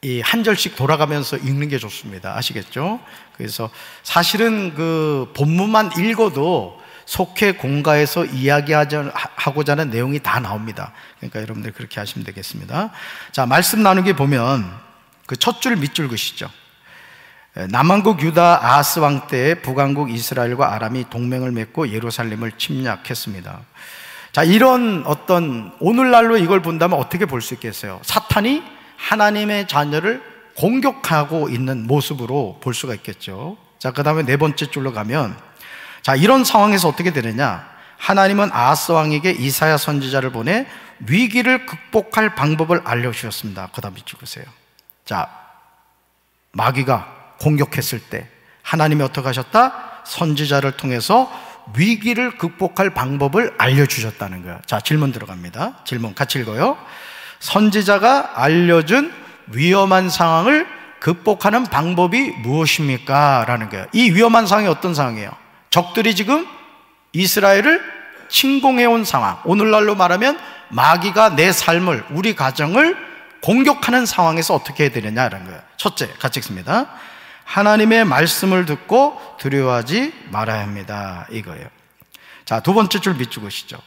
이 한 절씩 돌아가면서 읽는 게 좋습니다. 아시겠죠? 그래서 사실은 그 본문만 읽어도 속해 공가에서 이야기하고자 하는 내용이 다 나옵니다. 그러니까 여러분들 그렇게 하시면 되겠습니다. 자, 말씀 나누기 보면 그 첫 줄 밑줄 그시죠. 남왕국 유다 아하스 왕 때 북왕국 이스라엘과 아람이 동맹을 맺고 예루살렘을 침략했습니다. 자, 이런 어떤 오늘날로 이걸 본다면 어떻게 볼 수 있겠어요? 사탄이 하나님의 자녀를 공격하고 있는 모습으로 볼 수가 있겠죠. 자, 그 다음에 네 번째 줄로 가면, 자, 이런 상황에서 어떻게 되느냐? 하나님은 아하스 왕에게 이사야 선지자를 보내 위기를 극복할 방법을 알려주셨습니다. 그 다음 밑줄 보세요. 자, 마귀가 공격했을 때 하나님이 어떻게 하셨다? 선지자를 통해서 위기를 극복할 방법을 알려주셨다는 거예요. 자, 질문 들어갑니다. 질문 같이 읽어요. 선지자가 알려준 위험한 상황을 극복하는 방법이 무엇입니까? 라는 거예요. 이 위험한 상황이 어떤 상황이에요? 적들이 지금 이스라엘을 침공해온 상황, 오늘날로 말하면 마귀가 내 삶을, 우리 가정을 공격하는 상황에서 어떻게 해야 되느냐라는 거예요. 첫째, 같이 읽습니다. 하나님의 말씀을 듣고 두려워하지 말아야 합니다, 이거예요. 자, 두 번째 줄 밑줄 그시죠.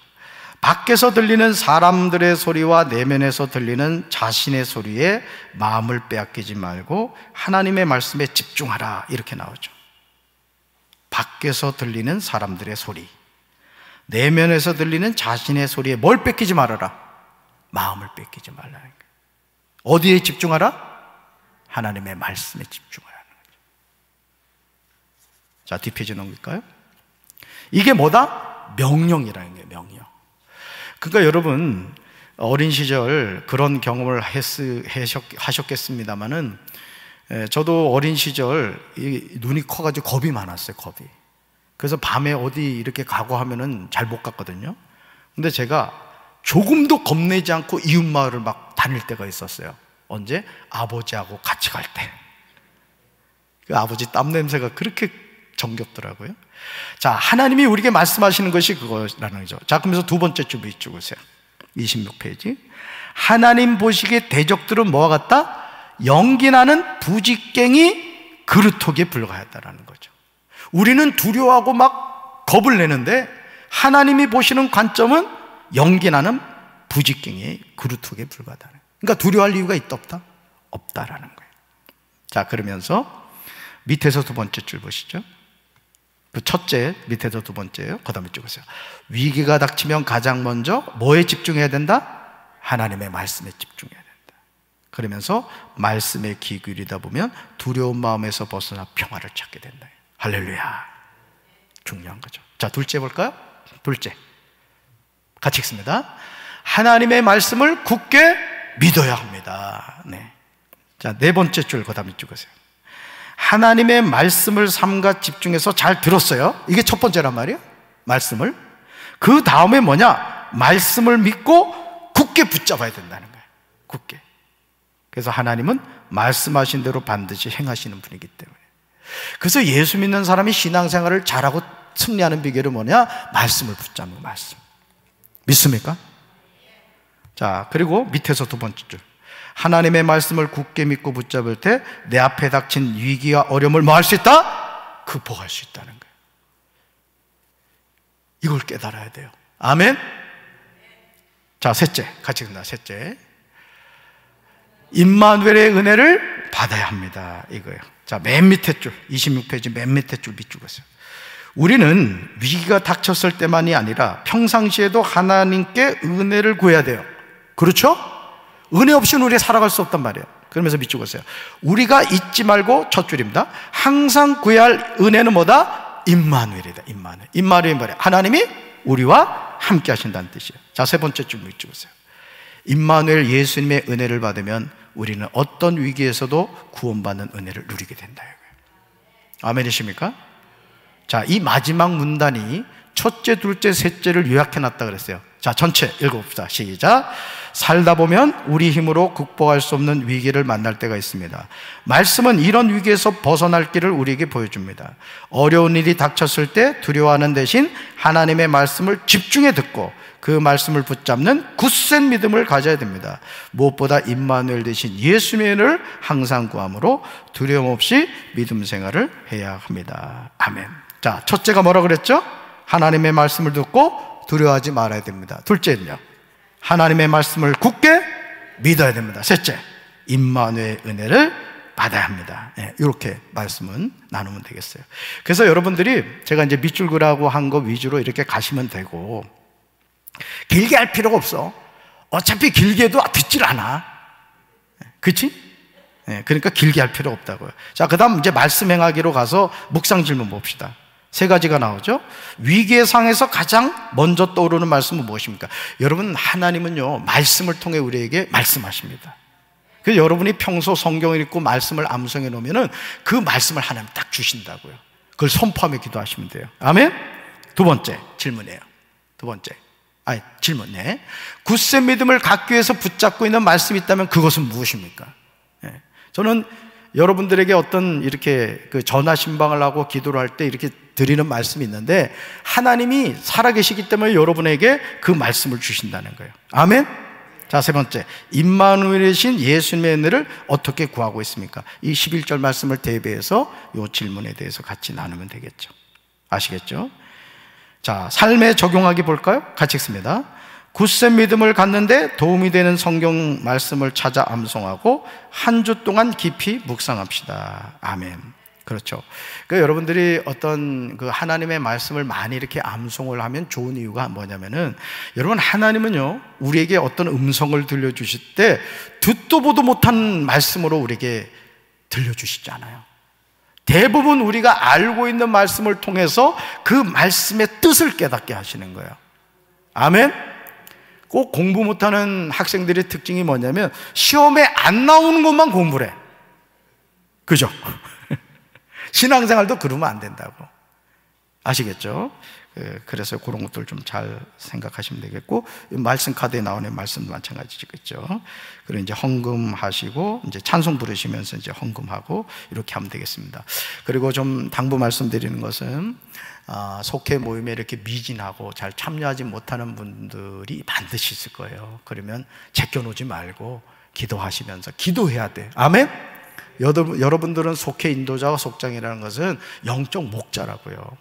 밖에서 들리는 사람들의 소리와 내면에서 들리는 자신의 소리에 마음을 빼앗기지 말고 하나님의 말씀에 집중하라, 이렇게 나오죠. 밖에서 들리는 사람들의 소리, 내면에서 들리는 자신의 소리에 뭘 뺏기지 말아라? 마음을 뺏기지 말라는 거예요. 어디에 집중하라? 하나님의 말씀에 집중하라는 거죠. 자, 뒷페이지 넘길까요? 이게 뭐다? 명령이라는 거예요. 명령. 그러니까 여러분, 어린 시절 그런 경험을 하셨겠습니다만은, 저도 어린 시절 눈이 커가지고 겁이 많았어요. 겁이. 그래서 밤에 어디 이렇게 가고 하면은 잘 못 갔거든요. 근데 제가 조금도 겁내지 않고 이웃마을을 막 다닐 때가 있었어요. 언제? 아버지하고 같이 갈 때. 그 아버지 땀 냄새가 그렇게 정겹더라고요. 자, 하나님이 우리에게 말씀하시는 것이 그거라는 거죠. 자, 그러면서 두 번째 줄 밑줄 보세요. 26페이지. 하나님 보시기에 대적들은 뭐와 같다? 연기나는 부직갱이 그루터기에 불과하다라는 거죠. 우리는 두려워하고 막 겁을 내는데 하나님이 보시는 관점은 연기나는 부직갱이 그루터기에 불과하다는 거예요. 그러니까 두려워할 이유가 있다 없다? 없다라는 거예요. 자, 그러면서 밑에서 두 번째 줄 보시죠. 그 첫째, 밑에서 두 번째예요. 그 다음에 찍으세요. 위기가 닥치면 가장 먼저 뭐에 집중해야 된다? 하나님의 말씀에 집중해야 된다. 그러면서 말씀에 귀 기울이다 보면 두려운 마음에서 벗어나 평화를 찾게 된다. 할렐루야. 중요한 거죠. 자, 둘째 볼까요? 둘째, 같이 읽습니다. 하나님의 말씀을 굳게 믿어야 합니다. 네. 자, 네 번째 줄 그 다음에 찍으세요. 하나님의 말씀을 삼가 집중해서 잘 들었어요. 이게 첫 번째란 말이에요. 말씀을. 그 다음에 뭐냐? 말씀을 믿고 굳게 붙잡아야 된다는 거예요. 굳게. 그래서 하나님은 말씀하신 대로 반드시 행하시는 분이기 때문에. 그래서 예수 믿는 사람이 신앙생활을 잘하고 승리하는 비결은 뭐냐? 말씀을 붙잡는 거, 말씀. 믿습니까? 자, 그리고 밑에서 두 번째 줄. 하나님의 말씀을 굳게 믿고 붙잡을 때 내 앞에 닥친 위기와 어려움을 뭐 할 수 있다? 극복할 수 있다는 거예요. 이걸 깨달아야 돼요. 아멘? 자, 셋째, 같이 읽는다. 셋째, 임마누엘의 은혜를 받아야 합니다, 이거예요. 자, 맨 밑에 줄, 26페이지 맨 밑에 줄 밑줄 보세요. 우리는 위기가 닥쳤을 때만이 아니라 평상시에도 하나님께 은혜를 구해야 돼요. 그렇죠? 은혜 없이는 우리가 살아갈 수 없단 말이에요. 그러면서 밑줄 보세요. 우리가 잊지 말고, 첫 줄입니다, 항상 구해야 할 은혜는 뭐다? 임마누엘이다. 임마누엘. 임마누엘이 뭐래요? 하나님이 우리와 함께 하신다는 뜻이에요. 자, 세 번째 줄 밑줄 보세요. 임마누엘 예수님의 은혜를 받으면 우리는 어떤 위기에서도 구원받는 은혜를 누리게 된다. 아멘이십니까? 자, 이 마지막 문단이 첫째, 둘째, 셋째를 요약해놨다 그랬어요. 자, 전체 읽어봅시다. 시작. 살다 보면 우리 힘으로 극복할 수 없는 위기를 만날 때가 있습니다. 말씀은 이런 위기에서 벗어날 길을 우리에게 보여줍니다. 어려운 일이 닥쳤을 때 두려워하는 대신 하나님의 말씀을 집중해 듣고 그 말씀을 붙잡는 굳센 믿음을 가져야 됩니다. 무엇보다 임마누엘 되신 예수님을 항상 구함으로 두려움 없이 믿음 생활을 해야 합니다. 아멘. 자, 첫째가 뭐라 그랬죠? 하나님의 말씀을 듣고 두려워하지 말아야 됩니다. 둘째는요, 하나님의 말씀을 굳게 믿어야 됩니다. 셋째, 임마누엘 은혜를 받아야 합니다. 이렇게 말씀은 나누면 되겠어요. 그래서 여러분들이 제가 이제 밑줄 그라고 한 거 위주로 이렇게 가시면 되고, 길게 할 필요가 없어. 어차피 길게 해도 듣질 않아. 그치? 그러니까 길게 할 필요 없다고요. 자, 그 다음 이제 말씀 행하기로 가서 묵상 질문 봅시다. 세 가지가 나오죠. 위기의 상에서 가장 먼저 떠오르는 말씀은 무엇입니까? 여러분, 하나님은요, 말씀을 통해 우리에게 말씀하십니다. 그래서 여러분이 평소 성경을 읽고 말씀을 암송해 놓으면은 그 말씀을 하나님 딱 주신다고요. 그걸 선포하며 기도하시면 돼요. 아멘? 두 번째 질문이에요. 두 번째. 질문. 네. 굳센 믿음을 갖기 위해서 붙잡고 있는 말씀이 있다면 그것은 무엇입니까? 저는 여러분들에게 어떤 이렇게 그 전화 신방을 하고 기도를 할 때 이렇게 드리는 말씀이 있는데, 하나님이 살아계시기 때문에 여러분에게 그 말씀을 주신다는 거예요. 아멘? 자, 세 번째, 임마누엘이신 예수님의 은혜를 어떻게 구하고 있습니까? 이 11절 말씀을 대비해서 이 질문에 대해서 같이 나누면 되겠죠. 아시겠죠? 자, 삶에 적용하기 볼까요? 같이 읽습니다. 굳센 믿음을 갖는데 도움이 되는 성경 말씀을 찾아 암송하고 한 주 동안 깊이 묵상합시다. 아멘. 그렇죠. 그러니까 여러분들이 어떤 그 하나님의 말씀을 많이 이렇게 암송을 하면 좋은 이유가 뭐냐면은, 여러분, 하나님은요, 우리에게 어떤 음성을 들려주실 때 듣도 보도 못한 말씀으로 우리에게 들려주시지 않아요. 대부분 우리가 알고 있는 말씀을 통해서 그 말씀의 뜻을 깨닫게 하시는 거예요. 아멘? 꼭 공부 못하는 학생들의 특징이 뭐냐면 시험에 안 나오는 것만 공부를 해. 그죠? 신앙생활도 그러면 안 된다고. 아시겠죠? 그래서 그런 것들 좀 잘 생각하시면 되겠고, 말씀 카드에 나오는 말씀도 마찬가지겠죠. 그리고 이제 헌금하시고 이제 찬송 부르시면서 이제 헌금하고 이렇게 하면 되겠습니다. 그리고 좀 당부 말씀드리는 것은, 속회 모임에 이렇게 미진하고 잘 참여하지 못하는 분들이 반드시 있을 거예요. 그러면 제껴놓지 말고 기도하시면서 기도해야 돼. 아멘? 여러분들은 속회 인도자와 속장이라는 것은 영적 목자라고요.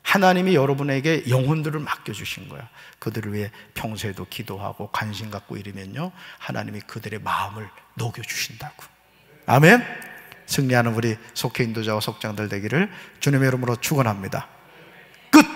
하나님이 여러분에게 영혼들을 맡겨주신 거야. 그들을 위해 평소에도 기도하고 관심 갖고 이러면요, 하나님이 그들의 마음을 녹여주신다고. 아멘? 승리하는 우리 속회 인도자와 속장들 되기를 주님의 이름으로 축원합니다. 끝!